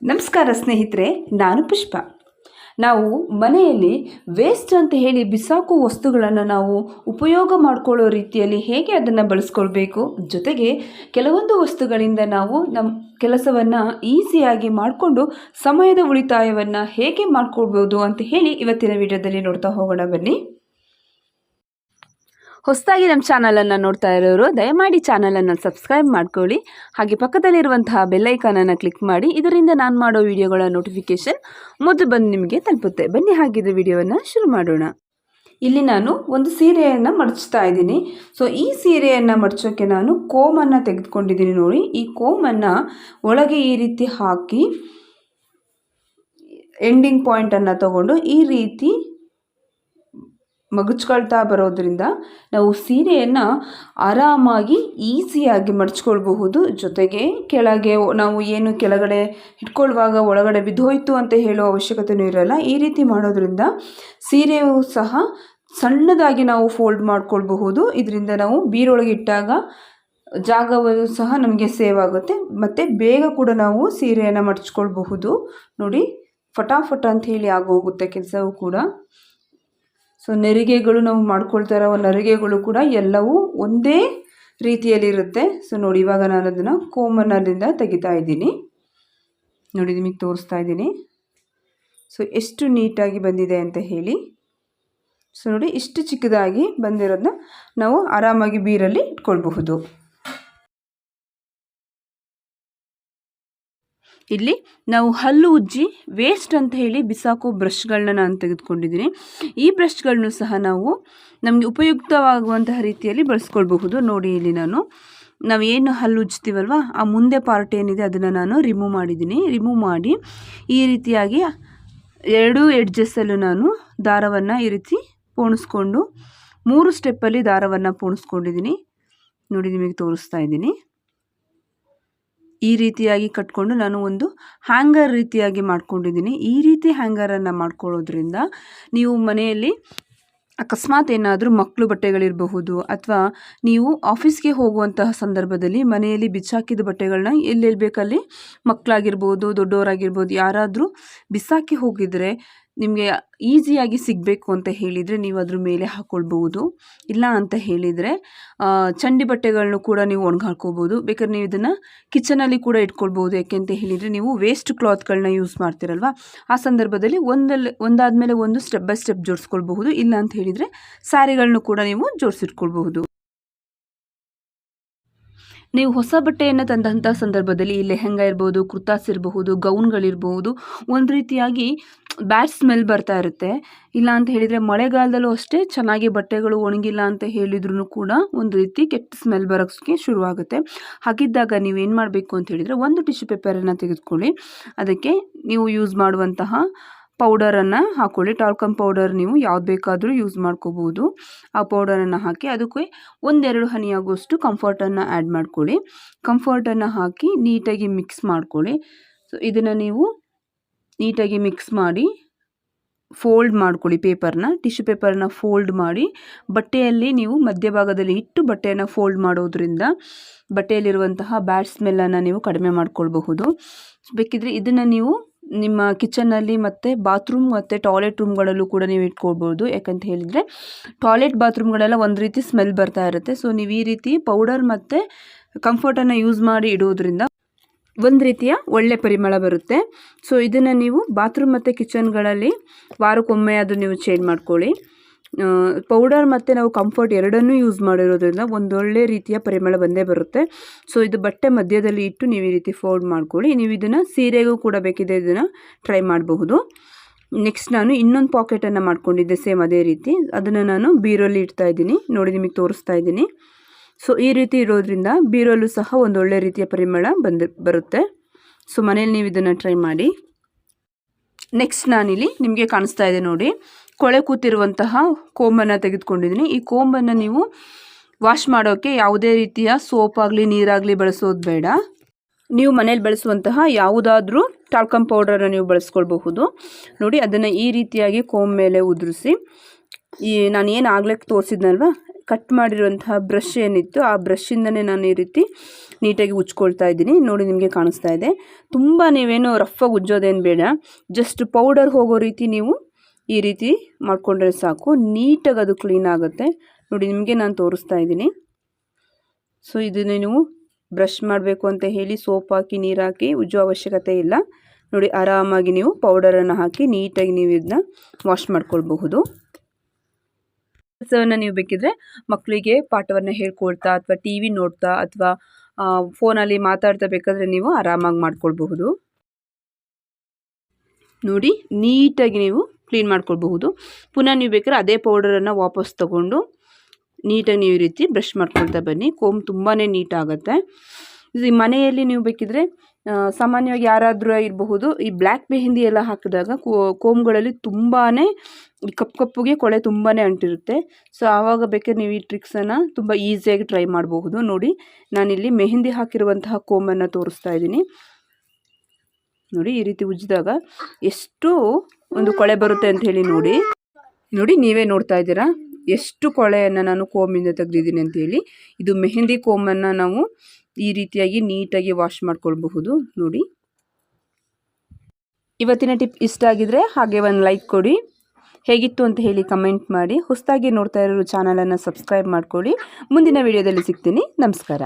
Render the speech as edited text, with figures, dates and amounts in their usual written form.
ನಮಸ್ಕಾರ ಸ್ನೇಹಿತರೆ, ನಾನು ಪುಷ್ಪ. ನಾವು ಮನೆಯಲ್ಲಿ ವೇಸ್ಟ್ ಅಂತ ಹೇಳಿ ಬಿಸಾಕುವ ವಸ್ತುಗಳನ್ನು ನಾವು ಉಪಯೋಗ ಮಾಡಿಕೊಳ್ಳೋ ರೀತಿಯಲ್ಲಿ ಹೇಗೆ ಅದನ್ನು ಬಳಸ್ಕೊಳ್ಬೇಕು, ಜೊತೆಗೆ ಕೆಲವೊಂದು ವಸ್ತುಗಳಿಂದ ನಾವು ನಮ್ಮ ಕೆಲಸವನ್ನು ಈಸಿಯಾಗಿ ಮಾಡಿಕೊಂಡು ಸಮಯದ ಉಳಿತಾಯವನ್ನು ಹೇಗೆ ಮಾಡ್ಕೊಳ್ಬೋದು ಅಂತ ಹೇಳಿ ಇವತ್ತಿನ ವಿಡಿಯೋದಲ್ಲಿ ನೋಡ್ತಾ ಹೋಗೋಣ ಬನ್ನಿ. ಹೊಸದಾಗಿ ನಮ್ಮ ಚಾನಲನ್ನು ನೋಡ್ತಾ ಇರೋರು ದಯಮಾಡಿ ಚಾನಲನ್ನು ಸಬ್ಸ್ಕ್ರೈಬ್ ಮಾಡ್ಕೊಳ್ಳಿ. ಹಾಗೆ ಪಕ್ಕದಲ್ಲಿರುವಂತಹ ಬೆಲ್ಲೈಕಾನನ್ನು ಕ್ಲಿಕ್ ಮಾಡಿ. ಇದರಿಂದ ನಾನು ಮಾಡೋ ವಿಡಿಯೋಗಳ ನೋಟಿಫಿಕೇಷನ್ ಮೊದಲು ಬಂದು ನಿಮಗೆ ತಲುಪುತ್ತೆ. ಬನ್ನಿ ಹಾಗಿದ್ದು ವಿಡಿಯೋವನ್ನು ಶುರು ಮಾಡೋಣ. ಇಲ್ಲಿ ನಾನು ಒಂದು ಸೀರೆಯನ್ನು ಮಡಚ್ತಾ ಇದ್ದೀನಿ. ಸೊ ಈ ಸೀರೆಯನ್ನು ಮಡಚೋಕ್ಕೆ ನಾನು ಕೋಮನ್ನು ತೆಗೆದುಕೊಂಡಿದ್ದೀನಿ. ನೋಡಿ, ಈ ಕೋಮನ್ನು ಒಳಗೆ ಈ ರೀತಿ ಹಾಕಿ ಎಂಡಿಂಗ್ ಪಾಯಿಂಟನ್ನು ತಗೊಂಡು ಈ ರೀತಿ ಮಗುಚ್ಕೊಳ್ತಾ ಬರೋದ್ರಿಂದ ನಾವು ಸೀರೆಯನ್ನು ಆರಾಮಾಗಿ ಈಸಿಯಾಗಿ ಮಡಚ್ಕೊಳ್ಬಹುದು. ಜೊತೆಗೆ ಕೆಳಗೆ ನಾವು ಏನು ಕೆಳಗಡೆ ಇಟ್ಕೊಳ್ಳುವಾಗ ಒಳಗಡೆ ಬಿದ್ದೋಯ್ತು ಅಂತ ಹೇಳೋ ಅವಶ್ಯಕತೆಯೂ ಇರಲ್ಲ. ಈ ರೀತಿ ಮಾಡೋದ್ರಿಂದ ಸೀರೆಯು ಸಹ ಸಣ್ಣದಾಗಿ ನಾವು ಫೋಲ್ಡ್ ಮಾಡ್ಕೊಳ್ಬಹುದು. ಇದರಿಂದ ನಾವು ಬೀರೊಳಗೆ ಇಟ್ಟಾಗ ಜಾಗವೂ ಸಹ ನಮಗೆ ಸೇವ್ ಆಗುತ್ತೆ ಮತ್ತು ಬೇಗ ಕೂಡ ನಾವು ಸೀರೆಯನ್ನು ಮಡಚ್ಕೊಳ್ಬಹುದು. ನೋಡಿ, ಫಟಾಫಟ ಅಂತ ಹೇಳಿ ಆಗೋಗುತ್ತೆ ಕೆಲಸವೂ ಕೂಡ. ಸೊ ನೆರಿಗೆಗಳು ನಾವು ಮಾಡ್ಕೊಳ್ತಾ ಇರೋ ನೆರಿಗೆಗಳು ಕೂಡ ಎಲ್ಲವೂ ಒಂದೇ ರೀತಿಯಲ್ಲಿರುತ್ತೆ. ಸೊ ನೋಡಿ, ಇವಾಗ ನಾನು ಅದನ್ನು ಕೋಮನ್ನಲ್ಲಿಂದ ತೆಗಿತಾ ಇದ್ದೀನಿ. ನೋಡಿ, ನಿಮಗೆ ತೋರಿಸ್ತಾ ಇದ್ದೀನಿ. ಸೊ ಎಷ್ಟು ನೀಟಾಗಿ ಬಂದಿದೆ ಅಂತ ಹೇಳಿ. ಸೊ ನೋಡಿ, ಇಷ್ಟು ಚಿಕ್ಕದಾಗಿ ಬಂದಿರೋದನ್ನ ನಾವು ಆರಾಮಾಗಿ ಬೀರಲ್ಲಿ ಇಟ್ಕೊಳ್ಬಹುದು. ಇಲ್ಲಿ ನಾವು ಹಲ್ಲು ಉಜ್ಜಿ ವೇಸ್ಟ್ ಅಂತ ಹೇಳಿ ಬಿಸಾಕೋ ಬ್ರಷ್ಗಳನ್ನ ನಾನು ತೆಗೆದುಕೊಂಡಿದ್ದೀನಿ. ಈ ಬ್ರಷ್ಗಳನ್ನು ಸಹ ನಾವು ನಮಗೆ ಉಪಯುಕ್ತವಾಗುವಂತಹ ರೀತಿಯಲ್ಲಿ ಬಳಸ್ಕೊಳ್ಬಹುದು. ನೋಡಿ, ಇಲ್ಲಿ ನಾವು ಏನು ಹಲ್ಲು ಉಜ್ತೀವಲ್ವ, ಆ ಮುಂದೆ ಪಾರ್ಟ್ ಏನಿದೆ ಅದನ್ನು ನಾನು ರಿಮೂವ್ ಮಾಡಿದ್ದೀನಿ. ರಿಮೂವ್ ಮಾಡಿ ಈ ರೀತಿಯಾಗಿ ಎರಡೂ ಎಡ್ಜಸ್ಸಲ್ಲೂ ನಾನು ದಾರವನ್ನು ಈ ರೀತಿ ಪೋಣಿಸ್ಕೊಂಡು 3 ಸ್ಟೆಪ್ಪಲ್ಲಿ ದಾರವನ್ನು ಪೋಣಿಸ್ಕೊಂಡಿದ್ದೀನಿ. ನೋಡಿ, ನಿಮಗೆ ತೋರಿಸ್ತಾ ಇದ್ದೀನಿ. ಈ ರೀತಿಯಾಗಿ ಕಟ್ಕೊಂಡು ನಾನು ಒಂದು ಹ್ಯಾಂಗರ್ ರೀತಿಯಾಗಿ ಮಾಡ್ಕೊಂಡಿದ್ದೀನಿ. ಈ ರೀತಿ ಹ್ಯಾಂಗರನ್ನು ಮಾಡ್ಕೊಳ್ಳೋದ್ರಿಂದ ನೀವು ಮನೆಯಲ್ಲಿ ಅಕಸ್ಮಾತ್ ಏನಾದರೂ ಮಕ್ಕಳು ಬಟ್ಟೆಗಳಿರಬಹುದು, ಅಥವಾ ನೀವು ಆಫೀಸ್ಗೆ ಹೋಗುವಂತಹ ಸಂದರ್ಭದಲ್ಲಿ ಮನೆಯಲ್ಲಿ ಬಿಚ್ಚಾಕಿದ ಬಟ್ಟೆಗಳನ್ನ ಎಲ್ಲೆಲ್ಲಿ ಬೇಕಲ್ಲಿ ಮಕ್ಕಳಾಗಿರ್ಬೋದು, ದೊಡ್ಡವರಾಗಿರ್ಬೋದು, ಯಾರಾದರೂ ಬಿಸಾಕಿ ಹೋಗಿದರೆ ನಿಮಗೆ ಈಸಿಯಾಗಿ ಸಿಗಬೇಕು ಅಂತ ಹೇಳಿದರೆ ನೀವು ಅದ್ರ ಮೇಲೆ ಹಾಕ್ಕೊಳ್ಬಹುದು. ಇಲ್ಲ ಅಂತ ಹೇಳಿದರೆ ಚಂಡಿ ಬಟ್ಟೆಗಳನ್ನು ಕೂಡ ನೀವು ಒಣಗಿ ಹಾಕ್ಕೋಬೋದು. ಬೇಕಾದ್ರೆ ನೀವು ಇದನ್ನು ಕಿಚನಲ್ಲಿ ಕೂಡ ಇಟ್ಕೊಳ್ಬೋದು. ಯಾಕೆಂತ ಹೇಳಿದರೆ ನೀವು ವೇಸ್ಟ್ ಕ್ಲಾತ್ಗಳನ್ನ ಯೂಸ್ ಮಾಡ್ತೀರಲ್ವ, ಆ ಸಂದರ್ಭದಲ್ಲಿ ಒಂದಾದಮೇಲೆ ಒಂದು ಸ್ಟೆಪ್ ಬೈ ಸ್ಟೆಪ್ ಜೋಡಿಸ್ಕೊಳ್ಬಹುದು. ಇಲ್ಲ ಅಂತ ಹೇಳಿದರೆ ಸ್ಯಾರಿಗಳನ್ನು ಕೂಡ ನೀವು ಜೋಡಿಸಿಟ್ಕೊಳ್ಬಹುದು. ನೀವು ಹೊಸ ಬಟ್ಟೆಯನ್ನು ತಂದಂಥ ಸಂದರ್ಭದಲ್ಲಿ ಈ ಲೆಹೆಂಗಾ ಇರ್ಬೋದು, ಕುರ್ತಾಸ್ ಇರಬಹುದು, ಗೌನ್ಗಳಿರ್ಬೋದು, ಒಂದು ರೀತಿಯಾಗಿ ಬ್ಯಾಡ್ ಸ್ಮೆಲ್ ಬರ್ತಾ ಇರುತ್ತೆ. ಇಲ್ಲ ಅಂತ ಹೇಳಿದರೆ ಮಳೆಗಾಲದಲ್ಲೂ ಅಷ್ಟೇ ಚೆನ್ನಾಗಿ ಬಟ್ಟೆಗಳು ಒಣಗಿಲ್ಲ ಅಂತ ಹೇಳಿದ್ರೂ ಕೂಡ ಒಂದು ರೀತಿ ಕೆಟ್ಟ ಸ್ಮೆಲ್ ಬರೋಕ್ಕೆ ಶುರುವಾಗುತ್ತೆ. ಹಾಗಿದ್ದಾಗ ನೀವೇನು ಮಾಡಬೇಕು ಅಂತ ಹೇಳಿದರೆ, ಒಂದು ಟಿಶ್ಯೂ ಪೇಪರನ್ನು ತೆಗೆದುಕೊಳ್ಳಿ. ಅದಕ್ಕೆ ನೀವು ಯೂಸ್ ಮಾಡುವಂತಹ ಪೌಡರನ್ನು ಹಾಕ್ಕೊಳ್ಳಿ. ಟಾಲ್ಕಮ್ ಪೌಡರ್ ನೀವು ಯಾವ್ದು ಬೇಕಾದರೂ ಯೂಸ್ ಮಾಡ್ಕೋಬೋದು. ಆ ಪೌಡರನ್ನು ಹಾಕಿ ಅದಕ್ಕೆ 1-2 ಹನಿಯಾಗುವಷ್ಟು ಕಂಫರ್ಟನ್ನು ಆ್ಯಡ್ ಮಾಡ್ಕೊಳ್ಳಿ. ಕಂಫರ್ಟನ್ನು ಹಾಕಿ ನೀಟಾಗಿ ಮಿಕ್ಸ್ ಮಾಡ್ಕೊಳ್ಳಿ. ಸೊ ಇದನ್ನು ನೀವು ನೀಟಾಗಿ ಮಿಕ್ಸ್ ಮಾಡಿ ಫೋಲ್ಡ್ ಮಾಡ್ಕೊಳ್ಳಿ. ಟಿಶ್ಯೂ ಪೇಪರ್ನ ಫೋಲ್ಡ್ ಮಾಡಿ ಬಟ್ಟೆಯಲ್ಲಿ ನೀವು ಮಧ್ಯಭಾಗದಲ್ಲಿ ಇಟ್ಟು ಬಟ್ಟೆಯನ್ನು ಫೋಲ್ಡ್ ಮಾಡೋದ್ರಿಂದ ಬಟ್ಟೆಯಲ್ಲಿರುವಂತಹ ಬ್ಯಾಡ್ ಸ್ಮೆಲ್ಲನ್ನು ನೀವು ಕಡಿಮೆ ಮಾಡ್ಕೊಳ್ಬಹುದು. ಬೇಕಿದ್ರೆ ಇದನ್ನು ನೀವು ನಿಮ್ಮ ಕಿಚನ್ನಲ್ಲಿ ಮತ್ತು ಬಾತ್ರೂಮ್ ಮತ್ತು ಟಾಯ್ಲೆಟ್ ರೂಮ್ಗಳಲ್ಲೂ ಕೂಡ ನೀವು ಇಟ್ಕೊಳ್ಬೋದು. ಯಾಕಂತ ಹೇಳಿದರೆ ಟಾಯ್ಲೆಟ್ ಬಾತ್ರೂಮ್ಗಳೆಲ್ಲ ಒಂದು ರೀತಿ ಸ್ಮೆಲ್ ಬರ್ತಾ ಇರುತ್ತೆ. ಸೊ ನೀವು ಈ ರೀತಿ ಪೌಡರ್ ಮತ್ತು ಕಂಫರ್ಟನ್ನು ಯೂಸ್ ಮಾಡಿ ಇಡೋದ್ರಿಂದ ಒಂದು ರೀತಿಯ ಒಳ್ಳೆ ಪರಿಮಳ ಬರುತ್ತೆ. ಸೊ ಇದನ್ನು ನೀವು ಬಾತ್ರೂಮ್ ಮತ್ತು ಕಿಚನ್ಗಳಲ್ಲಿ ವಾರಕ್ಕೊಮ್ಮೆ ಅದು ನೀವು ಚೇಂಜ್ ಮಾಡ್ಕೊಳ್ಳಿ. ಪೌಡರ್ ಮತ್ತು ನಾವು ಕಂಫರ್ಟ್ ಎರಡನ್ನೂ ಯೂಸ್ ಮಾಡಿರೋದ್ರಿಂದ ಒಂದೊಳ್ಳೆ ರೀತಿಯ ಪರಿಮಳ ಬಂದೇ ಬರುತ್ತೆ. ಸೊ ಇದು ಬಟ್ಟೆ ಮಧ್ಯದಲ್ಲಿ ಇಟ್ಟು ನೀವು ಈ ರೀತಿ ಫೋಲ್ಡ್ ಮಾಡ್ಕೊಳ್ಳಿ. ನೀವು ಇದನ್ನು ಸೀರೆಗೂ ಕೂಡ ಬೇಕಿದೆ ಇದನ್ನು ಟ್ರೈ ಮಾಡಬಹುದು. ನೆಕ್ಸ್ಟ್ ನಾನು ಇನ್ನೊಂದು ಪಾಕೆಟನ್ನು ಮಾಡ್ಕೊಂಡಿದ್ದೆ ಸೇಮ್ ಅದೇ ರೀತಿ. ಅದನ್ನು ನಾನು ಬೀರಲ್ಲಿ ಇಡ್ತಾ ಇದ್ದೀನಿ. ನೋಡಿ, ನಿಮಗೆ ತೋರಿಸ್ತಾ ಇದ್ದೀನಿ. ಸೊ ಈ ರೀತಿ ಇರೋದ್ರಿಂದ ಬೀರಲ್ಲೂ ಸಹ ಒಂದೊಳ್ಳೆ ರೀತಿಯ ಪರಿಮಳ ಬರುತ್ತೆ. ಸೊ ಮನೇಲಿ ನೀವು ಇದನ್ನು ಟ್ರೈ ಮಾಡಿ. ನೆಕ್ಸ್ಟ್ ನಾನಿಲ್ಲಿ ನಿಮಗೆ ಕಾಣಿಸ್ತಾ ಇದೆ ನೋಡಿ, ಕೊಳೆ ಕೂತಿರುವಂತಹ ಕೋಂಬನ್ನು ತೆಗೆದುಕೊಂಡಿದ್ದೀನಿ. ಈ ಕೋಂಬನ್ನು ನೀವು ವಾಶ್ ಮಾಡೋಕ್ಕೆ ಯಾವುದೇ ರೀತಿಯ ಸೋಪ್ ಆಗಲಿ ನೀರಾಗಲಿ ಬಳಸೋದು ಬೇಡ. ನೀವು ಮನೇಲಿ ಬಳಸುವಂತಹ ಯಾವುದಾದ್ರೂ ಟಾಲ್ಕಮ್ ಪೌಡರನ್ನು ನೀವು ಬಳಸ್ಕೊಳ್ಬಹುದು. ನೋಡಿ, ಅದನ್ನು ಈ ರೀತಿಯಾಗಿ ಕೋಂಬ್ ಮೇಲೆ ಉದುರಿಸಿ ನಾನು ಏನು ಆಗ್ಲಿಕ್ಕೆ ತೋರಿಸಿದ್ನಲ್ವ ಕಟ್ ಮಾಡಿರುವಂತಹ ಬ್ರಷ್ ಏನಿತ್ತು ಆ ಬ್ರಷಿಂದನೇ ನಾನು ಈ ರೀತಿ ನೀಟಾಗಿ ಉಜ್ಕೊಳ್ತಾ ಇದ್ದೀನಿ. ನೋಡಿ ನಿಮಗೆ ಕಾಣಿಸ್ತಾ ಇದೆ. ತುಂಬ ನೀವೇನು ರಫಾಗಿ ಉಜ್ಜೋದೇನು ಬೇಡ, ಜಸ್ಟ್ ಪೌಡರ್ ಹೋಗೋ ರೀತಿ ನೀವು ಈ ರೀತಿ ಮಾಡಿಕೊಂಡ್ರೆ ಸಾಕು, ನೀಟಾಗಿ ಅದು ಕ್ಲೀನ್ ಆಗುತ್ತೆ. ನೋಡಿ ನಿಮಗೆ ನಾನು ತೋರಿಸ್ತಾ ಇದ್ದೀನಿ. ಸೊ ಇದನ್ನು ನೀವು ಬ್ರಷ್ ಮಾಡಬೇಕು ಅಂತ ಹೇಳಿ ಸೋಪ್ ಹಾಕಿ ನೀರು ಹಾಕಿ ಉಜ್ಜೋ ಅವಶ್ಯಕತೆ ಇಲ್ಲ. ನೋಡಿ ಆರಾಮಾಗಿ ನೀವು ಪೌಡರನ್ನು ಹಾಕಿ ನೀಟಾಗಿ ನೀವು ಇದನ್ನ ವಾಶ್ ಮಾಡ್ಕೊಳ್ಬಹುದು. ಕೆಲಸವನ್ನು ನೀವು ಬೇಕಿದ್ರೆ ಮಕ್ಕಳಿಗೆ ಪಾಠವನ್ನು ಹೇಳ್ಕೊಳ್ತಾ ಅಥವಾ ಟಿ ವಿ ನೋಡ್ತಾ ಅಥವಾ ಫೋನಲ್ಲಿ ಮಾತಾಡ್ತಾ ಬೇಕಾದರೆ ನೀವು ಆರಾಮಾಗಿ ಮಾಡ್ಕೊಳ್ಬಹುದು. ನೋಡಿ ನೀಟಾಗಿ ನೀವು ಕ್ಲೀನ್ ಮಾಡ್ಕೊಳ್ಬಹುದು. ಪುನಃ ನೀವು ಬೇಕಾದ್ರೆ ಅದೇ ಪೌಡರನ್ನು ವಾಪಸ್ ತಗೊಂಡು ನೀಟಾಗಿ ನೀವು ಈ ರೀತಿ ಬ್ರಷ್ ಮಾಡ್ಕೊಳ್ತಾ ಬನ್ನಿ. ಕೋಮ್ ತುಂಬಾ ನೀಟಾಗುತ್ತೆ. ಇದು ಮನೆಯಲ್ಲಿ ನೀವು ಬೇಕಿದ್ರೆ ಸಾಮಾನ್ಯವಾಗಿ ಯಾರಾದರೂ ಇರಬಹುದು, ಈ ಬ್ಲ್ಯಾಕ್ ಮೆಹಂದಿ ಎಲ್ಲ ಹಾಕಿದಾಗ ಕೋಮ್ಗಳಲ್ಲಿ ತುಂಬಾ ಕಪ್ಪುಗೆ ಕೊಳೆ ತುಂಬಾ ಅಂಟಿರುತ್ತೆ. ಸೊ ಆವಾಗ ಬೇಕಾದ್ರೆ ನೀವು ಈ ಟ್ರಿಕ್ಸನ್ನು ತುಂಬ ಈಸಿಯಾಗಿ ಟ್ರೈ ಮಾಡಬಹುದು. ನೋಡಿ ನಾನಿಲ್ಲಿ ಮೆಹಂದಿ ಹಾಕಿರುವಂತಹ ಕೋಮನ್ನು ತೋರಿಸ್ತಾ ಇದ್ದೀನಿ. ನೋಡಿ ಈ ರೀತಿ ಉಜ್ಜಿದಾಗ ಎಷ್ಟು ಒಂದು ಕೊಳೆ ಬರುತ್ತೆ ಅಂತ ಹೇಳಿ ನೋಡಿ ನೀವೇ ನೋಡ್ತಾ ಇದ್ದೀರಾ ಎಷ್ಟು ಕೊಳೆಯನ್ನು ನಾನು ಕೋಮಿಂದ ತೆಗೆದಿದ್ದೀನಿ ಅಂತೇಳಿ. ಇದು ಮೆಹಂದಿ ಕೋಮನ್ನು ನಾವು ಈ ರೀತಿಯಾಗಿ ನೀಟಾಗಿ ವಾಶ್ ಮಾಡ್ಕೊಳ್ಬಹುದು. ನೋಡಿ ಇವತ್ತಿನ ಟಿಪ್ ಇಷ್ಟ ಆಗಿದ್ರೆ ಹಾಗೆ ಒಂದು ಲೈಕ್ ಕೊಡಿ, ಹೇಗಿತ್ತು ಅಂತ ಹೇಳಿ ಕಮೆಂಟ್ ಮಾಡಿ. ಹೊಸದಾಗಿ ನೋಡ್ತಾ ಇರೋರು ಚಾನಲನ್ನು ಸಬ್ಸ್ಕ್ರೈಬ್ ಮಾಡ್ಕೊಳ್ಳಿ. ಮುಂದಿನ ವಿಡಿಯೋದಲ್ಲಿ ಸಿಗ್ತೀನಿ. ನಮಸ್ಕಾರ.